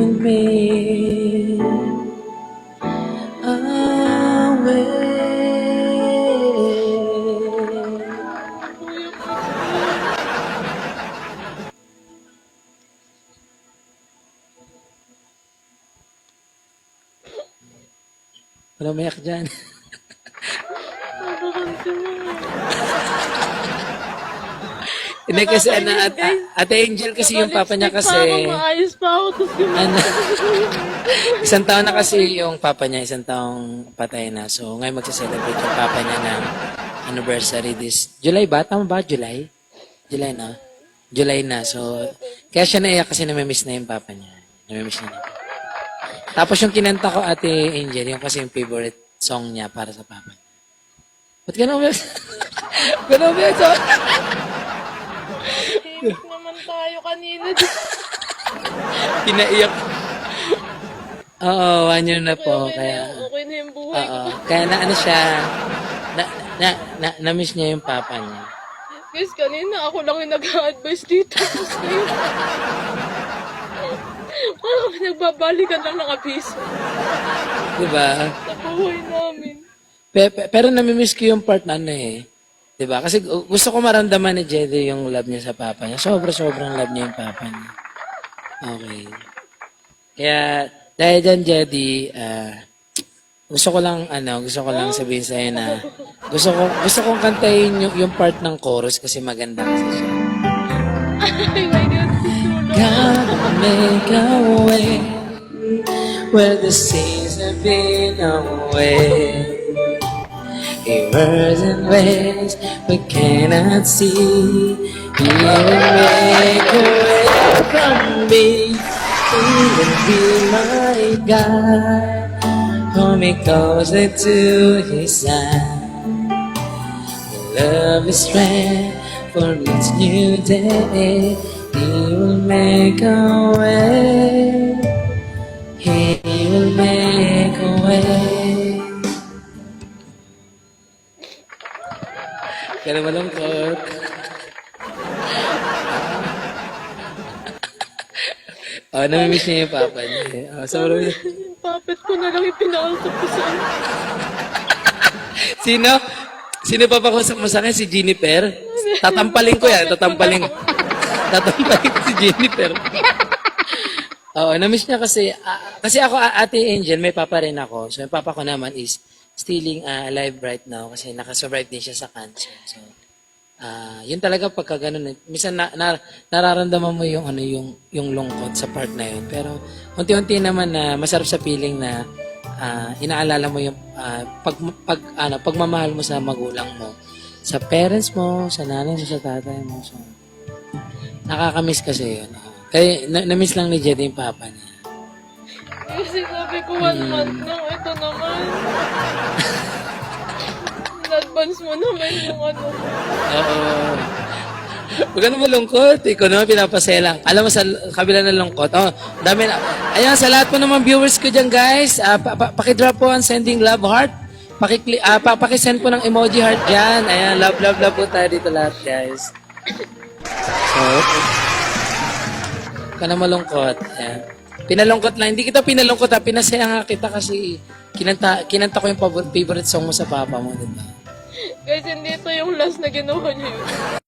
with me away. Wala mayak dyan. Nakakanta mo. Hindi kasi, Ate Angel kasi yung papa niya kasi, Maayos pa ako. Tapos ano, isang taon na kasi yung papa niya, isang taong patay na. So, ngayon magsa-celebrate yung papa niya ng anniversary this, July ba? Tama ba? July? July na? July na. So, kaya siya naiyak kasi namimiss na yung papa niya. Namimiss na niya. Tapos yung kinanta ko, Ate Angel, yung kasi yung favorite song niya para sa papa niya. Ba't gano'n ba? Gano'n ba? Himik naman tayo kanina. Pinaiyak. Oo, 1 year na po. Okay Kaya, na yung buhay ko. kaya na ano siya, na-miss niya yung papa niya. Guys, kanina ako lang yung nag-a-advise dito. Tapos kayo. Parang nagbabalikan lang ng abiso Diba? sa buhay namin. Pero namimiss ko yung part na ano eh. Diba? Kasi gusto ko maramdaman ni Jedi yung love niya sa papa niya. Sobrang love niya yung papa niya. Okay. Kaya, dahil dyan, Jedi, gusto ko lang sabihin sa'yo na gusto kong kantahin yung part ng chorus kasi maganda kasi siya. Ay, my God. Gotta make a way where the seas have been away. Rivers and waves we cannot see. He will make a way from me. He will be my guide. Hold me closer to his side. Love is strength for each new day. He will make a way. He will make a way. Kaya malungkot. Namimiss niya yung papa niya. Sobrang... Yung puppet ko na lang yung pinaaltok ko sa ano. Sino? Sino pa pakusap mo sa akin? Si Jennifer? Tatampaling ko yan. Tatampaling ko si Jennifer. Oo, namiss niya kasi. Kasi ako, Ate Angel, may papa rin ako. So, yung papa ko naman is still alive right now kasi nakasurvive din siya sa cancer. So, yun talaga pagka ganun. Minsan nararamdaman mo yung yung lungkot sa part na yun. Pero unti-unti naman na masarap sa feeling na inaalala mo yung pagmamahal mo sa magulang mo, sa parents mo, sa nanay mo, sa tatay mo. So, nakakamiss kasi yun. Kaya na-miss lang ni Jedi yung papa niya. Kasi sabi ko 1 month lang. Ito naman. In-advance mo naman yung ano. Oo. Huwag ka na malungkot. Ikaw naman pinapasaya lang. Alam mo, sa kabila ng lungkot. Dami na. Ayan, sa lahat po naman viewers ko dyan, guys, pakidrop po ang sending love heart. Pakisend po ng emoji heart dyan. Ayan, love po tayo dito lahat, guys. So, huwag ka na malungkot. Ayan. Pinalungkot lang. Hindi kita pinalungkot, pinasaya nga kita kasi kinanta ko yung favorite song mo sa papa mo, diba? Guys, hindi ito yung last na ginawa niyo yun.